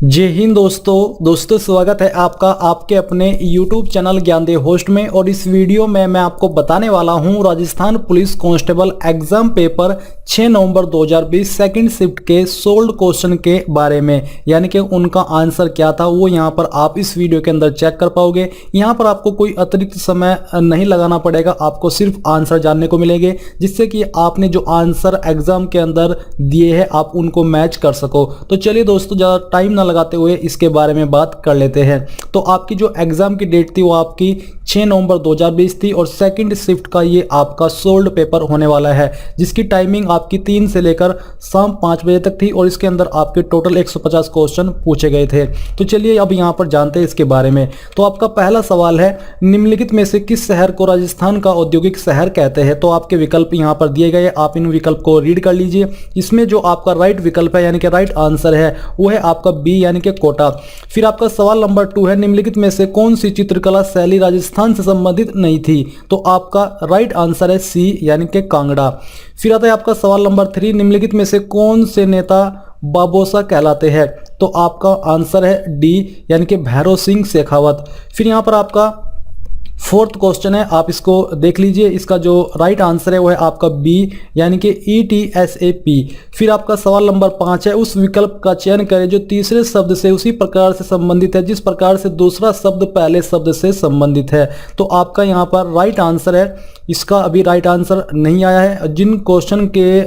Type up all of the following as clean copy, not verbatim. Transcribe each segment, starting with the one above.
जय हिंद दोस्तों स्वागत है आपका आपके अपने YouTube चैनल ज्ञानदेव होस्ट में। और इस वीडियो में मैं आपको बताने वाला हूं Rajasthan police constable exam paper 6 नवंबर 2020 सेकंड शिफ्ट के सोल्ड क्वेश्चन के बारे में, यानी कि उनका आंसर क्या था वो यहां पर आप इस वीडियो के अंदर चेक कर पाओगे। यहां पर आपको कोई अतिरिक्त समय नहीं लगाना पड़ेगा, आपको सिर्फ आंसर जानने को मिलेंगे जिससे कि आपने जो आंसर एग्जाम के अंदर दिए हैं आप उनको मैच कर सको। तो चलिए दोस्तों, ज़्यादा टाइम ना लगाते हुए इसके बारे में बात कर लेते हैं। तो आपकी जो एग्जाम की डेट थी वो आपकी 6 नवंबर 2020 थी और सेकंड शिफ्ट का ये आपका सोल्ड पेपर होने वाला है, जिसकी टाइमिंग आपकी 3 से लेकर शाम 5 बजे तक थी और इसके अंदर आपके टोटल 150 क्वेश्चन पूछे गए थे। तो चलिए अब यहाँ पर जानते हैं इसके बारे में। तो आपका पहला सवाल है, निम्नलिखित में से किस शहर को राजस्थान का औद्योगिक शहर कहते हैं? तो आपके विकल्प यहाँ पर दिए गए, आप इन विकल्प को रीड कर लीजिए। इसमें जो आपका राइट विकल्प है यानी कि राइट आंसर है वो है आपका बी यानी कि कोटा। फिर आपका सवाल नंबर 2 है, निम्नलिखित में से कौन सी चित्रकला शैली राजस्थान से संबंधित नहीं थी? तो आपका राइट आंसर है सी यानी कि कांगड़ा। फिर आता है आपका सवाल नंबर 3, निम्नलिखित में से कौन से नेता बाबोसा कहलाते हैं? तो आपका आंसर है डी यानी कि भैरव सिंह शेखावत। फिर यहाँ पर आपका 4th क्वेश्चन है, आप इसको देख लीजिए। इसका जो राइट आंसर है वो है आपका बी यानी कि ETSAP। फिर आपका सवाल नंबर 5 है, उस विकल्प का चयन करें जो तीसरे शब्द से उसी प्रकार से संबंधित है जिस प्रकार से दूसरा शब्द पहले शब्द से संबंधित है। तो आपका यहाँ पर राइट आंसर है, इसका अभी राइट आंसर नहीं आया है। जिन क्वेश्चन के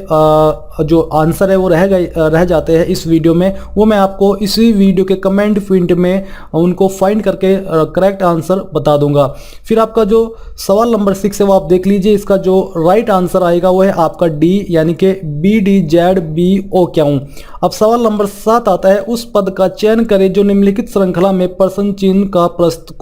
जो आंसर है वो रह जाते हैं इस वीडियो में, वो मैं आपको इसी वीडियो के कमेंट फील्ड में उनको फाइंड करके करेक्ट आंसर बता दूंगा। फिर आपका जो सवाल नंबर 6 है वो आप देख लीजिए। इसका जो राइट आंसर आएगा वो है आपका डी यानी कि BDZBO क्यों। अब सवाल नंबर 7 आता है, उस पद का चयन करें जो निम्नलिखित श्रृंखला में प्रश्न चिन्ह को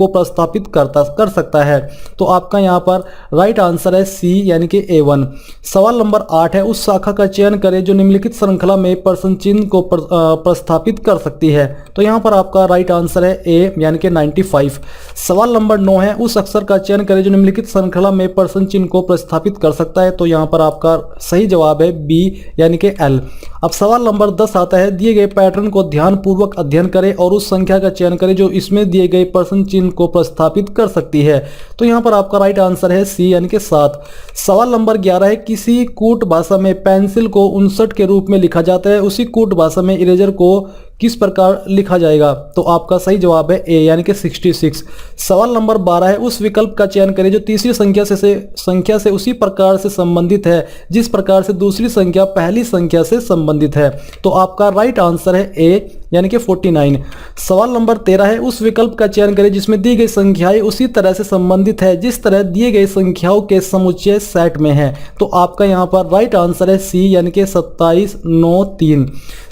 प्रस्तापित कर सकता है। तो आपका यहाँ पर राइट आंसर है सी यानी कि A1। सवाल नंबर 8 है, उस शाखा का चयन करें जो निम्नलिखित श्रृंखला में प्रश्न चिन्ह को प्रस्तापित कर सकती है। तो यहाँ पर आपका राइट आंसर है ए यानी कि 95। सवाल नंबर 9 है, उस अक्षर का चयन करें जो निम्नलिखित श्रृंखला में प्रश्न चिन्ह को प्रस्तापित कर सकता है। तो यहाँ पर आपका सही जवाब है बी यानी कि L। अब सवाल नंबर 10 आता है, दिए गए पैटर्न को ध्यानपूर्वक अध्ययन करें और उस संख्या का चयन करें जो इसमें दिए गए प्रश्न चिन्ह को प्रस्तापित कर सकती है। तो यहाँ पर आपका राइट आंसर है सी यानी कि 7। सवाल नंबर 11 है, किसी कूट भाषा में पेंसिल को 59 के रूप में लिखा जाता है, उसी कूट भाषा में इरेजर को किस प्रकार लिखा जाएगा? तो आपका सही जवाब है ए यानी कि 66। सवाल नंबर 12 है, उस विकल्प का चयन करें जो तीसरी संख्या से उसी प्रकार से संबंधित है जिस प्रकार से दूसरी संख्या पहली संख्या से संबंधित है। तो आपका राइट आंसर है ए यानी कि 49। सवाल नंबर 13 है, उस विकल्प का चयन करें जिसमें दी गई संख्याएं उसी तरह से संबंधित है जिस तरह दिए गए संख्याओं के समुच्चय सेट में है। तो आपका यहाँ पर राइट आंसर है सी यानी कि 27 9 3।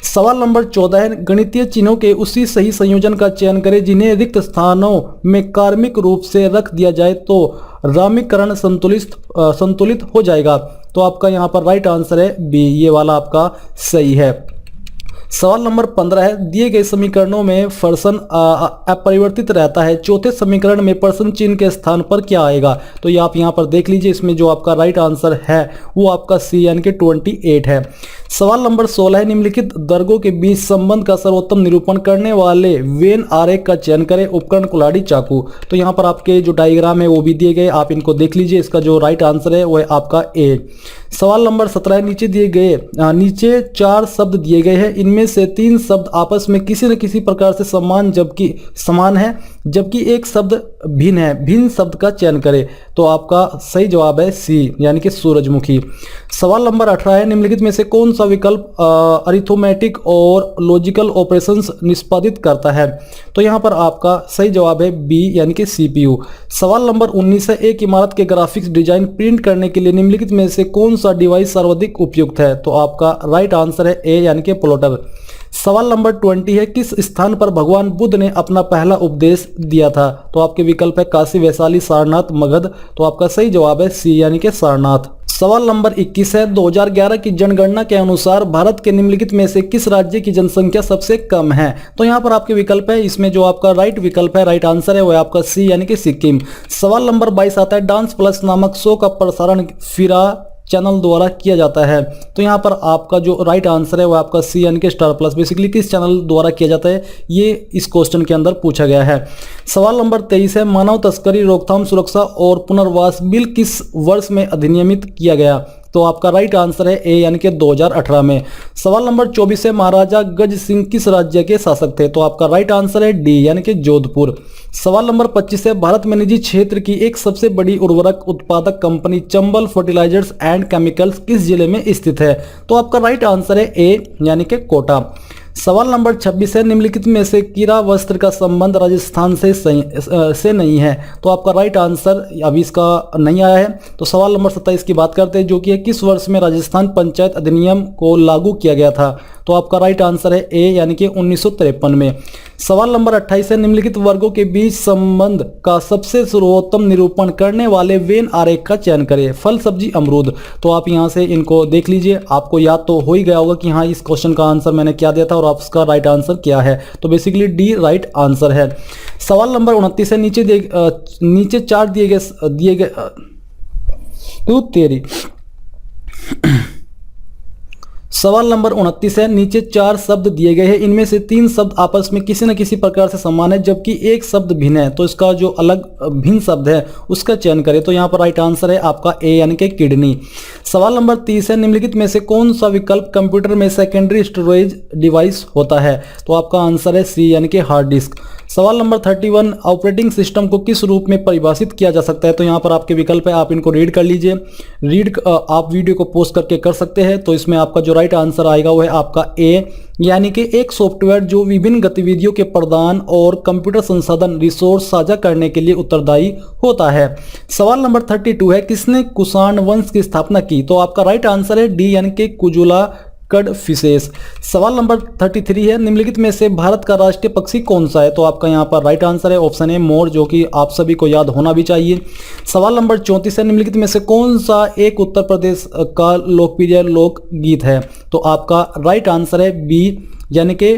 सवाल नंबर 14 है, गणितीय चिन्हों के उसी सही संयोजन का चयन करें जिन्हें रिक्त स्थानों में कार्मिक रूप से रख दिया जाए तो रामीकरण संतुलित हो जाएगा। तो आपका यहाँ पर राइट आंसर है बी, ये वाला आपका सही है। सवाल नंबर 15 है, दिए गए समीकरणों में प्रश्न अपरिवर्तित रहता है, चौथे समीकरण में प्रश्न चिन्ह के स्थान पर क्या आएगा? तो ये आप यहाँ पर देख लीजिए। इसमें जो आपका राइट आंसर है वो आपका सी यानी कि 28 है। सवाल नंबर 16 है, निम्नलिखित वर्गों के बीच संबंध का सर्वोत्तम निरूपण करने वाले वेन आरेख का चयन करें, उपकरण कुल्हाड़ी चाकू। तो यहाँ पर आपके जो डायग्राम है वो भी दिए गए, आप इनको देख लीजिए। इसका जो राइट आंसर है वो है आपका ए। सवाल नंबर 17 है, नीचे 4 शब्द दिए गए हैं, इनमें से 3 शब्द आपस में किसी न किसी प्रकार से समान है जबकि एक शब्द भिन्न है, भिन्न शब्द का चयन करें। तो आपका सही जवाब है सी यानी कि सूरजमुखी। सवाल नंबर 18 है, निम्नलिखित में से कौन सा विकल्प अरिथमेटिक और लॉजिकल ऑपरेशंस निष्पादित करता है? तो यहाँ पर आपका सही जवाब है बी यानी कि CPU। सवाल नंबर 19 है, एक इमारत के ग्राफिक्स डिजाइन प्रिंट करने के लिए निम्नलिखित में से कौन सा डिवाइस सर्वाधिक उपयुक्त है? तो आपका राइट आंसर है ए यानी कि प्लॉटर। सवाल नंबर 20 है, किस स्थान पर भगवान बुद्ध ने अपना पहला उपदेश दिया था? तो आपके विकल्प है काशी, वैशाली, सारनाथ, मगध। तो आपका सही जवाब है सी यानी कि सारनाथ। सवाल नंबर 21 है, 2011 की जनगणना के अनुसार भारत के निम्नलिखित में से किस राज्य की जनसंख्या सबसे कम है? तो यहाँ पर आपके विकल्प है, इसमें जो आपका राइट विकल्प है, राइट आंसर है वो है आपका सी यानी कि सिक्किम। सवाल नंबर 22 आता है, डांस प्लस नामक शो का प्रसारण फिरा चैनल द्वारा किया जाता है? तो यहाँ पर आपका जो राइट आंसर है वो आपका सी यानी कि स्टार प्लस बेसिकली किस चैनल द्वारा किया जाता है, ये इस क्वेश्चन के अंदर पूछा गया है। सवाल नंबर 23 है, मानव तस्करी रोकथाम सुरक्षा और पुनर्वास बिल किस वर्ष में अधिनियमित किया गया? तो आपका राइट आंसर है ए यानी कि 2018 में। सवाल नंबर 24 है, महाराजा गज सिंह किस राज्य के शासक थे? तो आपका राइट आंसर है डी यानी कि जोधपुर। सवाल नंबर 25 है, भारत में निजी क्षेत्र की एक सबसे बड़ी उर्वरक उत्पादक company Chambal Fertilisers and Chemicals किस जिले में स्थित है? तो आपका राइट आंसर है ए यानी कि कोटा। सवाल नंबर 26 है, निम्नलिखित में से कीरा वस्त्र का संबंध राजस्थान से नहीं है? तो आपका राइट आंसर अभी इसका नहीं आया है। तो सवाल नंबर 27 की बात करते हैं, जो कि है किस वर्ष में राजस्थान पंचायत अधिनियम को लागू किया गया था? तो आपका राइट आंसर है ए यानी कि 1953 में। सवाल नंबर 28 है, निम्नलिखित वर्गों के बीच संबंध का सबसे सर्वोत्तम निरूपण करने वाले वेन आरेख का चयन करें। फल, सब्जी, अमरूद। तो आप यहां से इनको देख लीजिए, आपको याद तो हो ही गया होगा कि हाँ इस क्वेश्चन का आंसर मैंने क्या दिया था और आपका राइट आंसर क्या है। तो बेसिकली डी राइट आंसर है। सवाल नंबर 29 है, नीचे चार दिए गए तू तेरी सवाल नंबर 29 है, नीचे 4 शब्द दिए गए हैं, इनमें से 3 शब्द आपस में किसी न किसी प्रकार से समान है जबकि एक शब्द भिन्न है। तो इसका जो अलग भिन्न शब्द है उसका चयन करें। तो यहाँ पर राइट आंसर है आपका ए यानी कि किडनी। सवाल नंबर 30 है, निम्नलिखित में से कौन सा विकल्प कंप्यूटर में सेकेंडरी स्टोरेज डिवाइस होता है? तो आपका आंसर है सी यानी कि हार्ड डिस्क। सवाल नंबर 31, ऑपरेटिंग सिस्टम को किस रूप में परिभाषित किया जा सकता है? तो यहाँ पर आपके विकल्प है, आप इनको रीड कर लीजिए। आप वीडियो को पोस्ट करके कर सकते हैं। तो इसमें आपका जो राइट आंसर आएगा वो है आपका ए यानी कि एक सॉफ्टवेयर जो विभिन्न गतिविधियों के प्रदान और कंप्यूटर संसाधन रिसोर्स साझा करने के लिए उत्तरदायी होता है। सवाल नंबर 32 है, किसने कुषाण वंश की स्थापना की? तो आपका राइट आंसर है डी यानी कि कुजुला फिशेस। सवाल नंबर 33 है, निम्नलिखित में से भारत का राष्ट्रीय पक्षी कौन सा है? तो आपका यहाँ पर राइट आंसर है ऑप्शन ए मोर, जो कि आप सभी को याद होना भी चाहिए। सवाल नंबर 34 है, निम्नलिखित में से कौन सा एक उत्तर प्रदेश का लोकप्रिय लोकगीत है? तो आपका राइट आंसर है बी यानी कि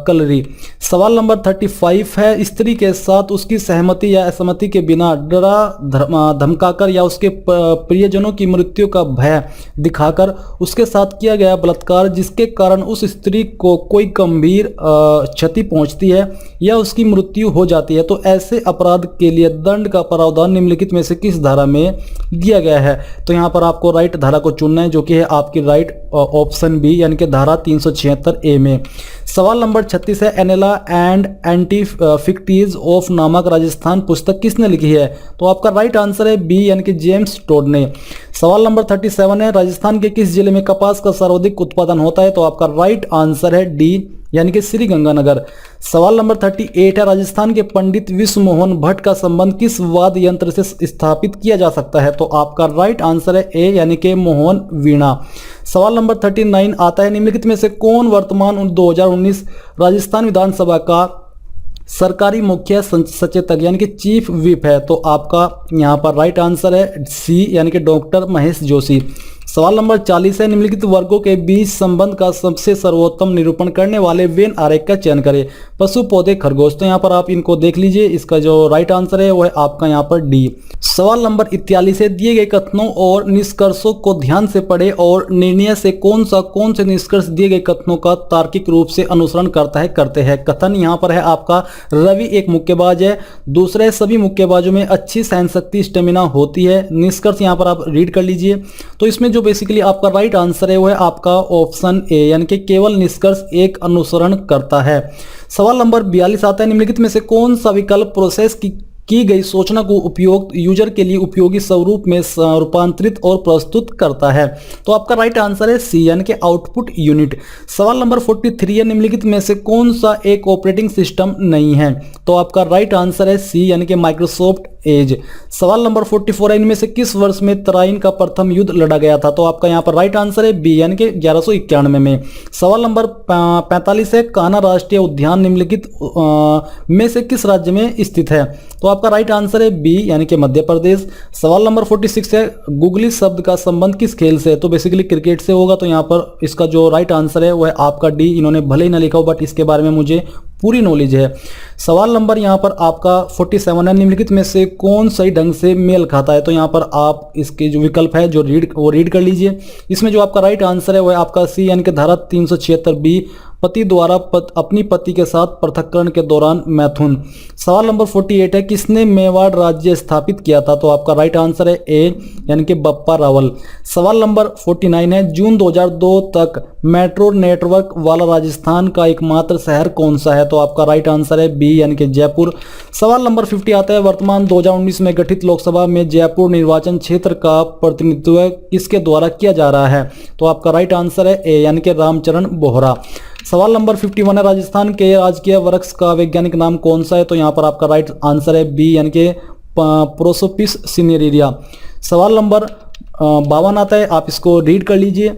कलरी। सवाल नंबर 35 है, स्त्री के साथ उसकी सहमति या असहमति के बिना डरा धमकाकर या उसके प्रियजनों की मृत्यु का भय दिखाकर उसके साथ किया गया बलात्कार जिसके कारण उस स्त्री को कोई गंभीर क्षति पहुंचती है या उसकी मृत्यु हो जाती है। तो ऐसे अपराध के लिए दंड का प्रावधान निम्नलिखित में से किस धारा में दिया गया है? तो यहाँ पर आपको राइट धारा को चुनना है, जो कि है आपकी राइट ऑप्शन बी यानी कि धारा 376 ए में। सवाल नंबर 36 है, एनेला एंड एंटीफिक्टीज ऑफ नामक राजस्थान पुस्तक किसने लिखी है? तो आपका राइट आंसर है बी यानी कि जेम्स टोड ने। सवाल नंबर 37 है, राजस्थान के किस जिले में कपास का सर्वाधिक उत्पादन होता है? तो आपका राइट आंसर है डी यानी कि श्री गंगानगर। सवाल नंबर 38 है, राजस्थान के पंडित विश्व मोहन भट्ट का संबंध किस वाद्य यंत्र से स्थापित किया जा सकता है? तो आपका राइट आंसर है ए यानी कि मोहन वीणा। सवाल नंबर 39 आता है, निम्नलिखित में से कौन वर्तमान 2019 राजस्थान विधानसभा का सरकारी मुख्य सचेतक यानी कि चीफ व्हिप है? तो आपका यहाँ पर राइट आंसर है सी यानी कि डॉक्टर महेश जोशी। सवाल नंबर 40 है, निम्नलिखित वर्गों के बीच संबंध का सबसे सर्वोत्तम निरूपण करने वाले वेन आरेख का चयन करें। पशु, पौधे, खरगोश। तो यहाँ पर आप इनको देख लीजिए, इसका जो राइट आंसर है वो है आपका यहाँ पर डी। सवाल नंबर 41 है, दिए गए कथनों और निष्कर्षों को ध्यान से पढ़े और निर्णय से कौन से निष्कर्ष दिए गए कथनों का तार्किक रूप से अनुसरण करते हैं। कथन यहाँ पर है आपका रवि एक मुक्केबाज है, दूसरे सभी मुक्केबाजों में अच्छी सहन शक्ति स्टेमिना होती है। निष्कर्ष यहाँ पर आप रीड कर लीजिए। तो इसमें जो बेसिकली आपका राइट आंसर है वो है आपका ऑप्शन ए यानी कि केवल निष्कर्ष एक अनुसरण करता है। सवाल नंबर 42 आता है, निम्नलिखित में से कौन सा विकल्प प्रोसेस की गई सूचना को उपयोग यूजर के लिए उपयोगी स्वरूप में रूपांतरित और प्रस्तुत करता है? तो आपका राइट आंसर है सी यानी कि आउटपुट यूनिट। सवाल नंबर 43 है, निम्नलिखित में से कौन सा एक ऑपरेटिंग सिस्टम नहीं है? तो आपका राइट आंसर है सी यानी कि माइक्रोसॉफ्ट एज। सवाल नंबर 44 है, इनमें से किस वर्ष में तराइन का प्रथम युद्ध लड़ा गया था? तो आपका यहाँ पर राइट आंसर है बी यानी कि 1191 में। सवाल नंबर 45 है, कान्हा राष्ट्रीय उद्यान निम्नलिखित में से किस राज्य में स्थित है? तो आपका राइट आंसर है बी यानी कि मध्य प्रदेश। सवाल नंबर 46 है, गुगली शब्द का संबंध किस खेल से है? तो बेसिकली क्रिकेट से होगा। तो यहाँ पर इसका जो राइट आंसर है वो है आपका डी। इन्होंने भले ही ना लिखा हो बट इसके बारे में मुझे पूरी नॉलेज है। सवाल नंबर यहाँ पर आपका 47 है, निम्नलिखित में से कौन सही ढंग से मेल खाता है। तो यहाँ पर आप इसके जो विकल्प है जो रीड कर लीजिए। इसमें जो आपका राइट आंसर है वह आपका सी यानी कि धारा 376 पति द्वारा अपनी पति के साथ पृथक्करण के दौरान मैथुन। सवाल नंबर 48 है, किसने मेवाड़ राज्य स्थापित किया था। तो आपका राइट आंसर है ए यानी कि बप्पा रावल। सवाल नंबर 49 है, जून 2002 तक मेट्रो नेटवर्क वाला राजस्थान का एकमात्र शहर कौन सा है। तो आपका राइट आंसर है बी यानी कि जयपुर। सवाल नंबर 50 आता है, वर्तमान 2019 में गठित लोकसभा में जयपुर निर्वाचन क्षेत्र का प्रतिनिधित्व किसके द्वारा किया जा रहा है। तो आपका राइट आंसर है ए यानी कि रामचरण बोहरा। सवाल नंबर 51 है, राजस्थान के राजकीय वृक्ष का वैज्ञानिक नाम कौन सा है। तो यहाँ पर आपका राइट आंसर है बी यानी कि प्रोसोपिस सिनेरिया। सवाल नंबर 52 आता है, आप इसको रीड कर लीजिए।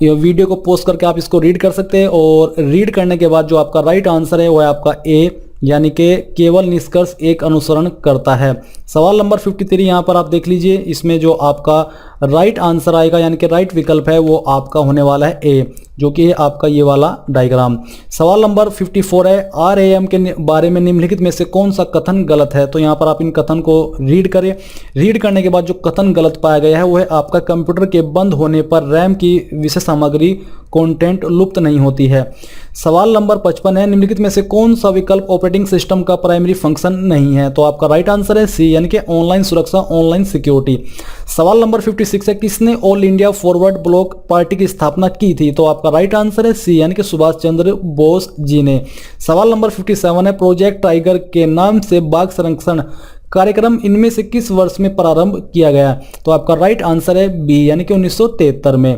ये वीडियो को पॉज करके आप इसको रीड कर सकते हैं और रीड करने के बाद जो आपका राइट आंसर है वो है आपका ए यानी कि केवल निष्कर्ष एक अनुसरण करता है। सवाल नंबर 53 यहाँ पर आप देख लीजिए, इसमें जो आपका राइट आंसर आएगा यानी कि राइट विकल्प है वो आपका होने वाला है ए, जो कि है आपका ये वाला डायग्राम। सवाल नंबर 54 है, RAM के बारे में निम्नलिखित में से कौन सा कथन गलत है। तो यहाँ पर आप इन कथन को रीड करें। रीड करने के बाद जो कथन गलत पाया गया है वो है आपका कंप्यूटर के बंद होने पर रैम की विशेष सामग्री कंटेंट लुप्त नहीं होती है। सवाल नंबर 55 है, निम्नलिखित में से कौन सा विकल्प ऑपरेटिंग सिस्टम का प्राइमरी फंक्शन नहीं है। तो आपका राइट आंसर है सी यानी कि ऑनलाइन सुरक्षा, ऑनलाइन सिक्योरिटी। सवाल नंबर 56 है, किसने all India forward block party की स्थापना की थी। तो आपका राइट आंसर है सी यानी कि सुभाष चंद्र बोस जी ने। सवाल नंबर 57 है, प्रोजेक्ट टाइगर के नाम से बाघ संरक्षण कार्यक्रम इनमें से किस वर्ष में प्रारंभ किया गया। तो आपका राइट आंसर है बी यानी कि 1973 में।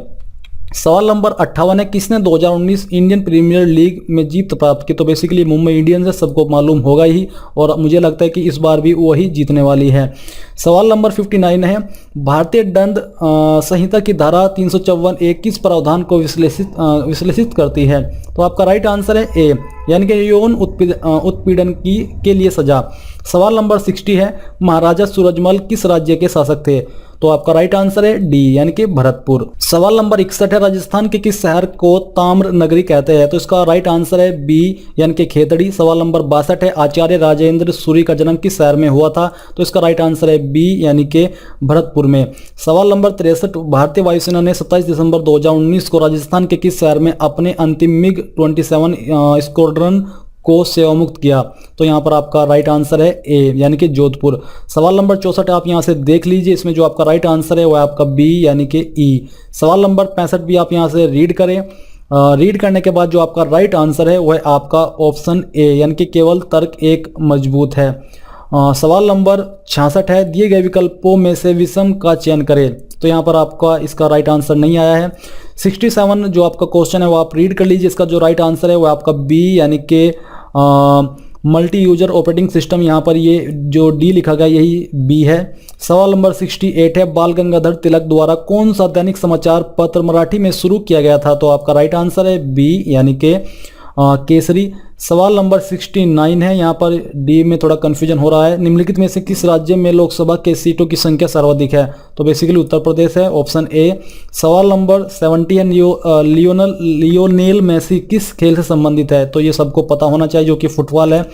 सवाल नंबर 58 है, किसने 2019 इंडियन प्रीमियर लीग में जीत प्राप्त की। तो बेसिकली मुंबई इंडियंस है, सबको मालूम होगा ही, और मुझे लगता है कि इस बार भी वही जीतने वाली है। सवाल नंबर 59 है, भारतीय दंड संहिता की धारा 354 किस प्रावधान को विश्लेषित करती है। तो आपका राइट आंसर है ए यानी कि यौन उत्पीड़न के लिए सजा। सवाल नंबर 60 है, महाराजा सूरजमल किस राज्य के शासक थे। तो आपका राइट आंसर है डी यानी कि भरतपुर। सवाल नंबर 61 है, राजस्थान के किस शहर को ताम्र नगरी कहते हैं। तो इसका राइट आंसर है बी यानी कि खेतड़ी। सवाल नंबर 62 है, आचार्य राजेंद्र सूरी का जन्म किस शहर में हुआ था। तो इसका राइट आंसर है बी यानी कि भरतपुर में। सवाल नंबर 63, भारतीय वायुसेना ने 27 दिसंबर 2019 को राजस्थान के किस शहर में अपने अंतिम MiG-27 स्क्वाड्रन को सेवामुक्त किया। तो यहाँ पर आपका राइट आंसर है ए यानी कि जोधपुर। सवाल नंबर 64 आप यहाँ से देख लीजिए, इसमें जो आपका राइट आंसर है वो है आपका बी यानी कि ई। सवाल नंबर 65 भी आप यहाँ से रीड करें। रीड करने के बाद जो आपका राइट आंसर है वो है आपका ऑप्शन ए यानी कि केवल तर्क एक मजबूत है। सवाल नंबर 66 है, दिए गए विकल्पों में से विषम का चयन करें। तो यहाँ पर आपका इसका राइट आंसर नहीं आया है। 67 जो आपका क्वेश्चन है वो आप रीड कर लीजिए, इसका जो राइट आंसर है वो आपका बी यानी कि मल्टी यूजर ऑपरेटिंग सिस्टम। यहाँ पर ये जो डी लिखा गया यही बी है। सवाल नंबर 68 है, बाल गंगाधर तिलक द्वारा कौन सा दैनिक समाचार पत्र मराठी में शुरू किया गया था। तो आपका राइट आंसर है बी यानी कि केसरी। सवाल नंबर 69 है, यहाँ पर डी में थोड़ा कंफ्यूजन हो रहा है, निम्नलिखित में से किस राज्य में लोकसभा के सीटों की संख्या सर्वाधिक है। तो बेसिकली उत्तर प्रदेश है, ऑप्शन ए। सवाल नंबर 70 है, लियोनेल मेसी किस खेल से संबंधित है। तो ये सबको पता होना चाहिए जो कि फुटबॉल है,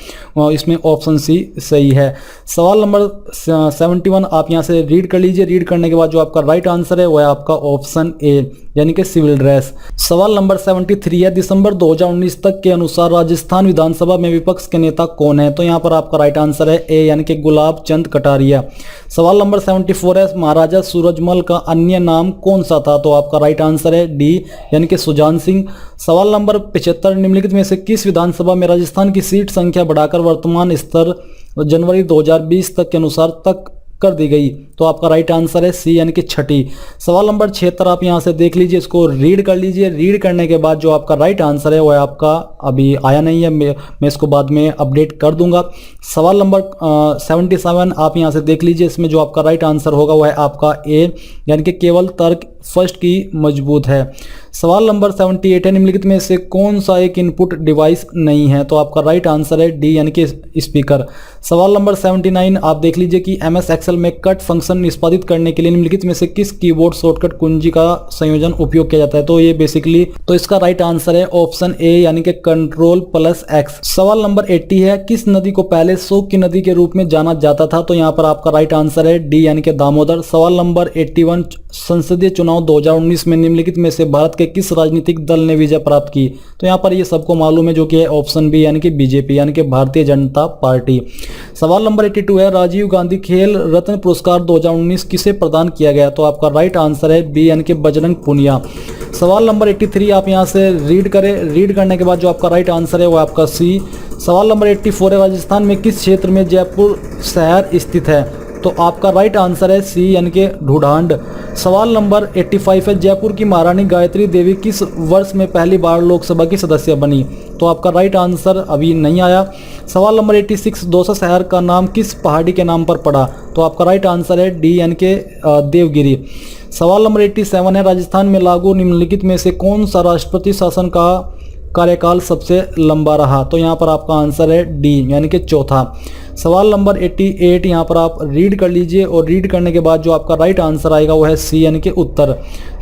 इसमें ऑप्शन सी सही है। सवाल नंबर 71 आप यहाँ से रीड कर लीजिए। रीड करने के बाद जो आपका राइट आंसर है वो है आपका ऑप्शन ए यानी कि सिविल ड्रेस। सवाल नंबर 73 है, दिसंबर 2019 तक के अनुसार राजस्थान विधानसभा में विपक्ष के नेता कौन है। तो यहाँ पर आपका राइट आंसर है ए यानी कि गुलाब चंद कटारिया। सवाल नंबर 74 है, महाराजा सूरजमल का अन्य नाम कौन सा था। तो आपका राइट आंसर है डी यानी कि सुजान सिंह। सवाल नंबर 75, निम्नलिखित में से किस विधानसभा में राजस्थान की सीट संख्या बढ़ाकर वर्तमान स्तर जनवरी 2020 तक के अनुसार तक कर दी गई। तो आपका राइट आंसर है सी यानी कि छठी। सवाल नंबर 76 आप यहां से देख लीजिए, इसको रीड कर लीजिए। रीड करने के बाद जो आपका राइट आंसर है वो है आपका अभी आया नहीं है, मैं इसको बाद में अपडेट कर दूंगा। सवाल नंबर 77 आप यहां से देख लीजिए, इसमें जो आपका राइट आंसर होगा वो है आपका ए यानी कि केवल तर्क फर्स्ट की मजबूत है। सवाल नंबर 78 है, निम्नलिखित में से कौन सा एक इनपुट डिवाइस नहीं है। तो आपका राइट आंसर है डी यानी कि स्पीकर। सवाल नंबर 79 आप देख लीजिए कि MS एक्सेल में कट फंक्शन फंक्शन निष्पादित करने के लिए निम्नलिखित में से किस कीबोर्ड शॉर्टकट कुंजी का संयोजन उपयोग किया जाता है? तो ये बेसिकली तो इसका राइट आंसर है ऑप्शन ए यानी कि Ctrl+X। सवाल नंबर 80 है, किस नदी को पहले शोक की नदी के रूप में जाना जाता था? तो यहाँ पर आपका राइट आंसर है डी यानी कि दामोदर। सवाल नंबर 81, संसदीय चुनाव 2019 में निम्नलिखित में से भारत के किस राजनीतिक दल ने विजय प्राप्त की? तो यहाँ पर ये सबको मालूम है जो कि है ऑप्शन बी यानी कि बीजेपी यानी कि भारतीय जनता पार्टी। सवाल नंबर 82 है, राजीव गांधी खेल रत्न पुरस्कार 2019 किसे प्रदान किया गया? तो आपका राइट आंसर है बी यानी कि बजरंग पुनिया। सवाल नंबर 83 आप यहां से रीड करें, रीड करने के बाद जो आपका राइट आंसर है वो आपका सी। सवाल नंबर 84 है, राजस्थान में किस क्षेत्र में जयपुर शहर स्थित है? तो आपका राइट आंसर है सी यानी कि ढूढ़ांड। सवाल नंबर 85 है, जयपुर की महारानी गायत्री देवी किस वर्ष में पहली बार लोकसभा की सदस्य बनी? तो आपका राइट आंसर अभी नहीं आया। सवाल नंबर 86, दौसा शहर का नाम किस पहाड़ी के नाम पर पड़ा? तो आपका राइट आंसर है डी यानी कि देवगिरी। सवाल नंबर 87 है, राजस्थान में लागू निम्नलिखित में से कौन सा राष्ट्रपति शासन का कार्यकाल सबसे लंबा रहा? तो यहाँ पर आपका आंसर है डी यानी कि चौथा। सवाल नंबर 88 यहाँ पर आप रीड कर लीजिए और रीड करने के बाद जो आपका राइट आंसर आएगा वो है सी यानी कि उत्तर।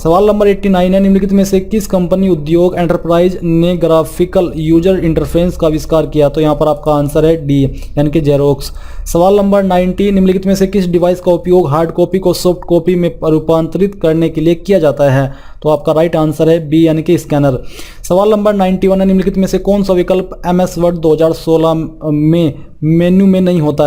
सवाल नंबर 89 है, निम्नलिखित में से किस कंपनी उद्योग एंटरप्राइज ने ग्राफिकल यूजर इंटरफेस का आविष्कार किया? तो यहाँ पर आपका आंसर है डी यानी कि जेरोक्स। सवाल नंबर 90, निम्नलिखित में से किस डिवाइस का उपयोग हार्ड कॉपी को सॉफ्ट कॉपी में रूपांतरित करने के लिए किया जाता है? तो आपका राइट आंसर है बी यानी कि स्कैनर। सवाल नंबर 91 है, निम्नलिखित में से कौन सा विकल्प MS वर्ड 2016 में मेन्यू में नहीं होता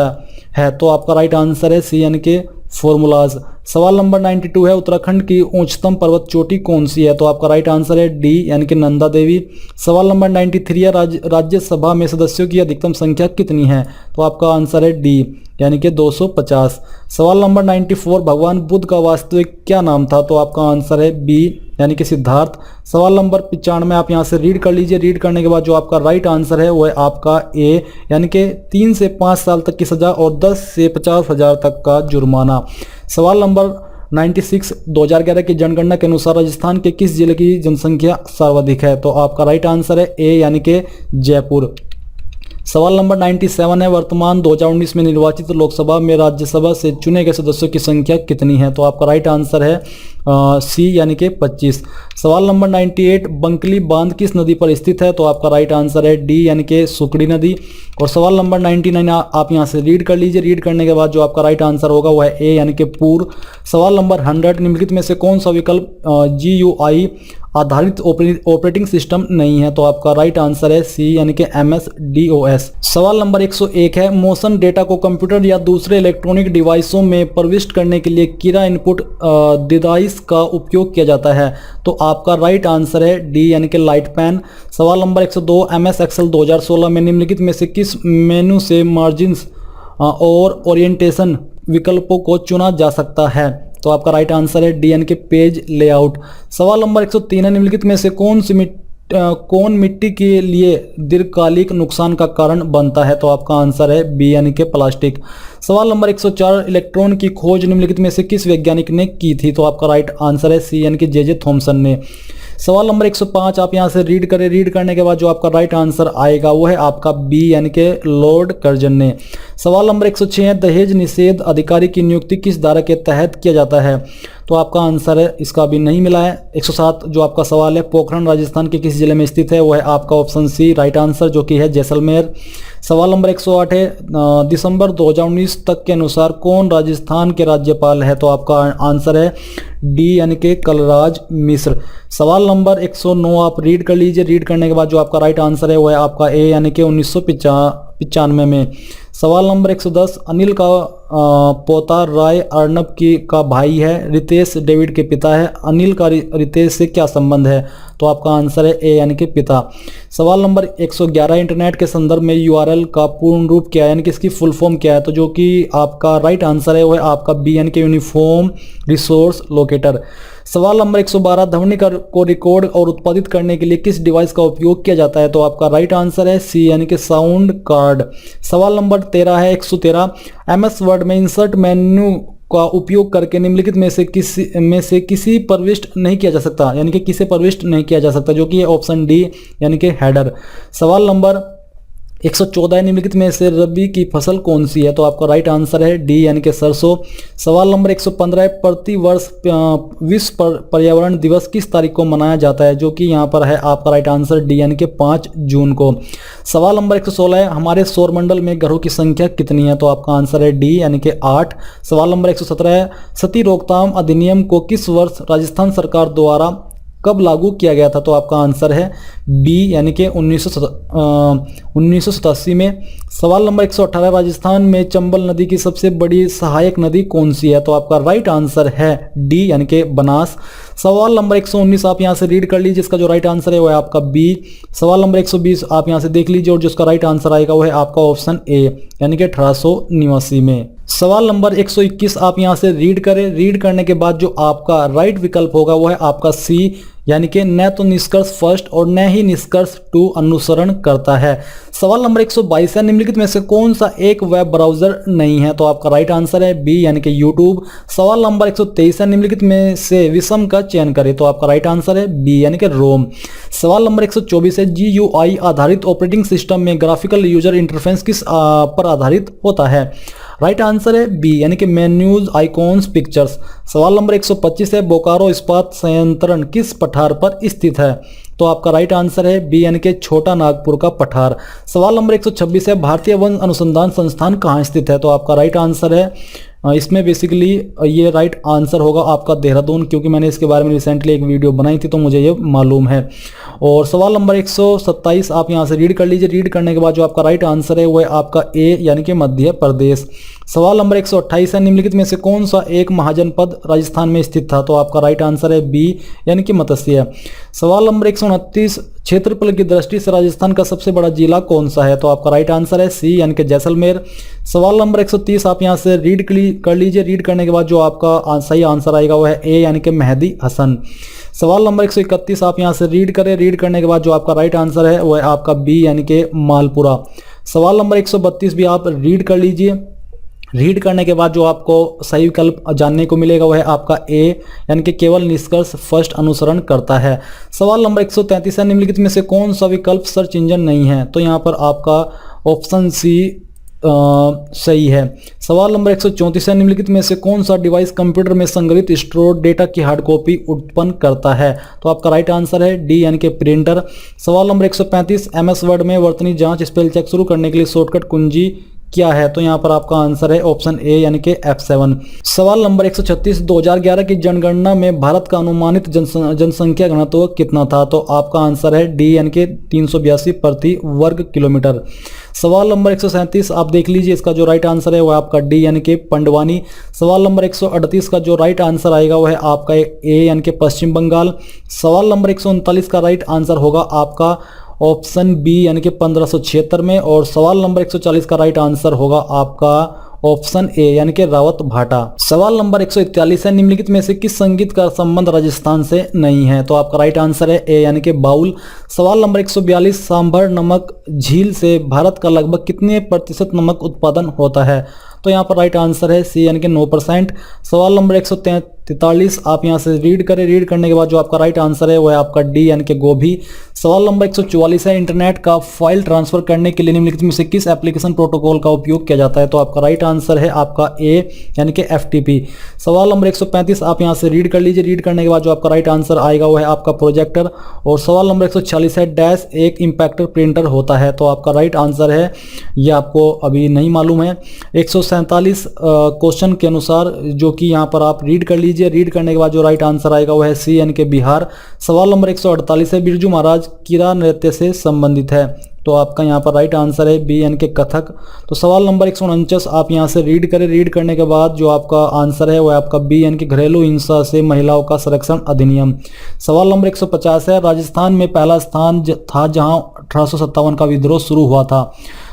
है? तो आपका राइट आंसर है सी यानी कि फॉर्मूलाज। सवाल नंबर 92 है, उत्तराखंड की उच्चतम पर्वत चोटी कौन सी है? तो आपका राइट आंसर है डी यानी कि नंदा देवी। सवाल नंबर 93 है, राज्यसभा में सदस्यों की अधिकतम संख्या कितनी है? तो आपका आंसर है डी यानी कि 250। सवाल नंबर 94, भगवान बुद्ध का वास्तविक क्या नाम था? तो आपका आंसर है बी यानी कि सिद्धार्थ। सवाल नंबर 95 आप यहां से रीड कर लीजिए, रीड करने के बाद जो आपका राइट आंसर है वो है आपका ए यानी कि 3 से 5 साल तक की सजा और 10 से 50,000 तक का जुर्माना। सवाल नंबर 96, 2011 की जनगणना के अनुसार राजस्थान के किस जिले की जनसंख्या सर्वाधिक है? तो आपका राइट आंसर है ए यानी कि जयपुर। सवाल नंबर 97 है, वर्तमान 2019 में निर्वाचित लोकसभा में राज्यसभा से चुने गए सदस्यों की संख्या कितनी है? तो आपका राइट आंसर है सी यानी कि 25। सवाल नंबर 98, बंकली बांध किस नदी पर स्थित है? तो आपका राइट आंसर है डी यानी कि सुकड़ी नदी। और सवाल नंबर 99 आप यहां से रीड कर लीजिए, रीड करने के बाद जो आपका राइट आंसर होगा वो है ए यानी कि पूर्व। सवाल नंबर 100, निम्नलिखित में से कौन सा विकल्प GUI आधारित ऑपरेटिंग सिस्टम नहीं है? तो आपका राइट आंसर है सी यानी कि MS-DOS। सवाल नंबर 101 है, मोशन डेटा को कंप्यूटर या दूसरे इलेक्ट्रॉनिक डिवाइसों में प्रविष्ट करने के लिए किरा इनपुट डिवाइस का उपयोग किया जाता है? तो आपका राइट आंसर है डी यानी कि लाइट पेन। सवाल नंबर 102, MS Excel 2016 में निम्नलिखित में से किस मेनू से मार्जिन्स और ओरिएंटेशन विकल्पों को चुना जा सकता है? तो आपका राइट आंसर है डी यानी कि पेज लेआउट। सवाल नंबर 103 है, निम्नलिखित में से कौन मिट्टी के लिए दीर्घकालिक नुकसान का कारण बनता है? तो आपका आंसर है बी यानी कि प्लास्टिक। सवाल नंबर 104, इलेक्ट्रॉन की खोज निम्नलिखित में से किस वैज्ञानिक ने की थी? तो आपका राइट आंसर है सी यानी कि जे थॉमसन ने। सवाल नंबर 105 आप यहां से रीड करें, रीड करने के बाद जो आपका राइट आंसर आएगा वो है आपका बी यानी कि लॉर्ड कर्जन ने। सवाल नंबर 106 है, दहेज निषेध अधिकारी की नियुक्ति किस धारा के तहत किया जाता है? तो आपका आंसर है इसका भी नहीं मिला है। 107 जो आपका सवाल है, पोखरण राजस्थान के किस जिले में स्थित है? वो है आपका ऑप्शन सी राइट आंसर जो कि है जैसलमेर। सवाल नंबर 108 है, दिसंबर 2019 तक के अनुसार कौन राजस्थान के राज्यपाल है? तो आपका आंसर है डी यानी कि कलराज मिश्र। सवाल नंबर 109 आप रीड कर लीजिए, रीड करने के बाद जो आपका राइट आंसर है वो है आपका ए यानी कि 1995 में। सवाल नंबर 110, अनिल का पोता राय अर्नब का भाई है, रितेश डेविड के पिता है, अनिल का रितेश से क्या संबंध है? तो आपका आंसर है ए यानी कि पिता। सवाल नंबर 111, इंटरनेट के संदर्भ में URL का पूर्ण रूप क्या है यानी कि इसकी फुल फॉर्म क्या है? तो जो कि आपका राइट आंसर है वो है आपका बी यानी कि यूनिफॉर्म रिसोर्स लोकेटर। सवाल नंबर 112, ध्वनि को रिकॉर्ड और उत्पादित करने के लिए किस डिवाइस का उपयोग किया जाता है? तो आपका राइट आंसर है सी यानी कि साउंड कार्ड। सवाल नंबर 13 है, 113, MS वर्ड में इंसर्ट मेन्यू का उपयोग करके निम्नलिखित में से किसी प्रविष्ट नहीं किया जा सकता यानी कि किसे प्रविष्ट नहीं किया जा सकता, जो कि ऑप्शन डी यानी कि हेडर। सवाल नंबर 114 निम्नलिखित में से रबी की फसल कौन सी है? तो आपका राइट आंसर है डी यानी कि सरसों। सवाल नंबर 115 प्रति वर्ष विश्व पर्यावरण दिवस किस तारीख को मनाया जाता है? जो कि यहाँ पर है आपका राइट आंसर डी यानी कि 5 जून को। सवाल नंबर 116 है हमारे सौरमंडल में ग्रहों की संख्या कितनी है? तो आपका आंसर है डी यानी कि 8। सवाल नंबर 117 है सती रोकथाम अधिनियम को किस वर्ष राजस्थान सरकार द्वारा कब लागू किया गया था? तो आपका आंसर है बी यानी कि 1987 में। सवाल नंबर 118 राजस्थान में चंबल नदी की सबसे बड़ी सहायक नदी कौन सी है? तो आपका राइट आंसर है डी यानी कि बनास। सवाल नंबर 119 आप यहां से रीड कर लीजिए, जिसका जो राइट आंसर है वो है आपका बी। सवाल नंबर 120 आप यहां से देख लीजिए और जिसका राइट आंसर आएगा वो है आपका ऑप्शन ए यानी कि 1889 में। सवाल नंबर 121 आप यहां से रीड करें, रीड करने के बाद जो आपका राइट विकल्प होगा वो है आपका सी यानी कि न तो निष्कर्ष फर्स्ट और न ही निष्कर्ष टू अनुसरण करता है। सवाल नंबर 122 है निम्नलिखित में से कौन सा एक वेब ब्राउजर नहीं है? तो आपका राइट आंसर है बी यानी कि यूट्यूब। सवाल नंबर 123 है निम्नलिखित में से विषम का चयन करें? तो आपका राइट आंसर है बी यानी कि रोम। सवाल नंबर 124 है GUI आधारित ऑपरेटिंग सिस्टम में ग्राफिकल यूजर इंटरफेस किस पर आधारित होता है? राइट आंसर है बी यानी कि मेन्यूज आइकॉन्स पिक्चर्स। सवाल नंबर 125 है बोकारो इस्पात संयंत्र किस पठार पर स्थित है? तो आपका राइट आंसर है बी यानी कि छोटा नागपुर का पठार। सवाल नंबर 126 है भारतीय वन अनुसंधान संस्थान कहाँ स्थित है? तो आपका राइट आंसर है इसमें बेसिकली ये राइट आंसर होगा आपका देहरादून, क्योंकि मैंने इसके बारे में रिसेंटली एक वीडियो बनाई थी तो मुझे ये मालूम है। और सवाल नंबर 127 आप यहाँ से रीड कर लीजिए, रीड करने के बाद जो आपका राइट आंसर है वो है आपका ए यानी कि मध्य प्रदेश। सवाल नंबर 128 है निम्नलिखित में से कौन सा एक महाजनपद राजस्थान में स्थित था? तो आपका राइट आंसर है बी यानी कि मत्स्य। सवाल नंबर 129 क्षेत्रफल की दृष्टि से राजस्थान का सबसे बड़ा जिला कौन सा है? तो आपका राइट आंसर है सी यानी कि जैसलमेर। सवाल नंबर 130 आप यहां से रीड कर लीजिए, रीड करने के बाद जो आपका सही आंसर आएगा वो है ए यानी कि मेहदी हसन। सवाल नंबर 131 आप यहां से रीड करें, रीड करने के बाद जो आपका राइट आंसर है वो है आपका बी यानी कि मालपुरा। सवाल नंबर 132 भी आप रीड कर लीजिए, रीड करने के बाद जो आपको सही विकल्प जानने को मिलेगा वह है आपका ए यानी कि केवल निष्कर्ष फर्स्ट अनुसरण करता है। सवाल नंबर 133 है निम्नलिखित में से कौन सा विकल्प सर्च इंजन नहीं है? तो यहाँ पर आपका ऑप्शन सी सही है। सवाल नंबर 134 है निम्नलिखित में से कौन सा डिवाइस कंप्यूटर में संग्रहित स्टोर डेटा की हार्ड कॉपी उत्पन्न करता है? तो आपका राइट आंसर है डी यानी कि प्रिंटर। सवाल नंबर 135 MS वर्ड में वर्तनी जांच स्पेल चेक शुरू करने के लिए शॉर्टकट कुंजी क्या है? तो यहाँ पर आपका आंसर है ऑप्शन ए यानी कि F7। सवाल नंबर 136 2011 की जनगणना में भारत का अनुमानित जनसंख्या घनत्व कितना था? तो आपका आंसर है डी यानी कि 382 प्रति वर्ग किलोमीटर। सवाल नंबर 137 आप देख लीजिए, इसका जो राइट आंसर है वो आपका डी यानी कि पंडवानी। सवाल नंबर 138 का जो राइट आंसर आएगा वो है आपका ए यानी कि पश्चिम बंगाल। सवाल नंबर 139 का राइट आंसर होगा आपका ऑप्शन बी यानी कि 1576 में। और सवाल नंबर 140 का राइट आंसर होगा आपका ऑप्शन ए यानी कि रावत भाटा। सवाल नंबर 141 है निम्नलिखित में से किस संगीत का संबंध राजस्थान से नहीं है? तो आपका राइट आंसर है ए यानी कि बाउल। सवाल नंबर 142 सांभर नमक झील से भारत का लगभग कितने प्रतिशत नमक उत्पादन होता है? तो यहाँ पर राइट आंसर है सी यानी कि 9%। सवाल नंबर 143 आप यहाँ से रीड करें, रीड करने के बाद जो आपका राइट आंसर है वो है आपका डी यानी कि गोभी। सवाल नंबर 144 है इंटरनेट का फाइल ट्रांसफर करने के लिए निम्नलिखित में से किस एप्लीकेशन प्रोटोकॉल का उपयोग किया जाता है? तो आपका राइट आंसर है आपका ए यानी कि FTP। सवाल नंबर 135 आप यहाँ से रीड कर लीजिए, रीड करने के बाद जो आपका राइट आंसर आएगा वो है आपका प्रोजेक्टर। और सवाल नंबर 146 है डैश एक इम्पैक्टर प्रिंटर होता है? तो आपका राइट आंसर है ये आपको अभी नहीं मालूम है। 147 क्वेश्चन के अनुसार जो कि यहाँ पर आप रीड कर लीजिए, रीड करने के बाद जो राइट आंसर आएगा वो है सी यानी कि बिहार। सवाल नंबर 148 है बिरजू महाराज किरा नृत्य से संबंधित है? तो आपका यहाँ पर राइट आंसर है बी यानी कि कथक। तो सवाल नंबर 149 आप यहाँ से रीड करें, रीड करने के बाद जो आपका आंसर है वो है आपका बी यानी कि घरेलू हिंसा से महिलाओं का संरक्षण अधिनियम। सवाल नंबर 150 है राजस्थान में पहला स्थान था जहाँ 1857 का विद्रोह शुरू हुआ था?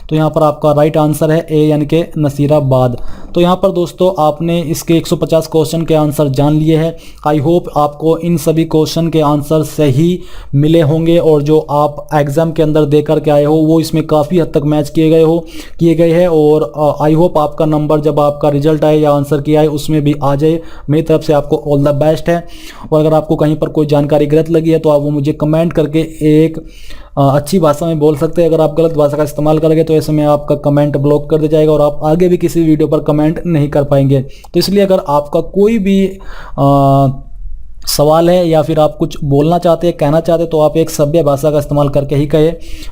तो यहाँ पर आपका राइट आंसर है ए यानी कि नसीराबाद। तो यहाँ पर दोस्तों आपने इसके 150 क्वेश्चन के आंसर जान लिए हैं। आई होप आपको इन सभी क्वेश्चन के आंसर सही मिले होंगे और जो आप एग्जाम के अंदर दे करके आए हो वो इसमें काफ़ी हद तक मैच किए गए हैं। और आई होप आपका नंबर जब आपका रिजल्ट आए या आंसर किया है उसमें भी आ जाए। मेरी तरफ से आपको ऑल द बेस्ट है। और अगर आपको कहीं पर कोई जानकारी गलत लगी है तो आप वो मुझे कमेंट करके एक अच्छी भाषा में बोल सकते हैं। अगर आप गलत भाषा का इस्तेमाल करोगे तो ऐसे में आपका कमेंट ब्लॉक कर दिया जाएगा और आप आगे भी किसी वीडियो पर कमेंट नहीं कर पाएंगे। तो इसलिए अगर आपका कोई भी सवाल है या फिर आप कुछ बोलना चाहते हैं, कहना चाहते हैं, तो आप एक सभ्य भाषा का इस्तेमाल करके ही कहे,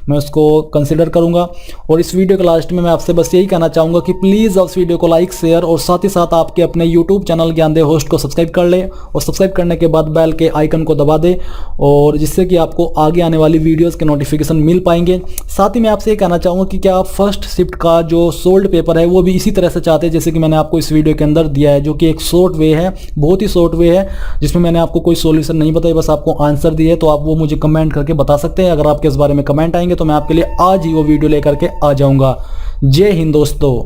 मैं उसको कंसिडर करूंगा। और इस वीडियो के लास्ट में मैं आपसे बस यही कहना चाहूँगा कि प्लीज़ आप इस वीडियो को लाइक, शेयर और साथ ही साथ आपके अपने यूट्यूब चैनल ज्ञानदेव होस्ट को सब्सक्राइब कर लें और सब्सक्राइब करने के बाद बेल के आइकन को दबा दें, और जिससे कि आपको आगे आने वाली वीडियोज़ के नोटिफिकेशन मिल पाएंगे। साथ ही मैं आपसे ये कहना चाहूँगा कि क्या आप फर्स्ट शिफ्ट का जो सोल्ड पेपर है वो भी इसी तरह से चाहते हैं जैसे कि मैंने आपको इस वीडियो के अंदर दिया है, जो कि एक शॉर्ट वे है, बहुत ही शॉर्ट वे है, जिसमें मैंने आपको कोई सॉल्यूशन नहीं बताया, बस आपको आंसर दिए। तो आप वो मुझे कमेंट करके बता सकते हैं। अगर आपके इस बारे में कमेंट आएंगे तो मैं आपके लिए आज ही वो वीडियो लेकर के आ जाऊंगा। जय हिंद दोस्तों।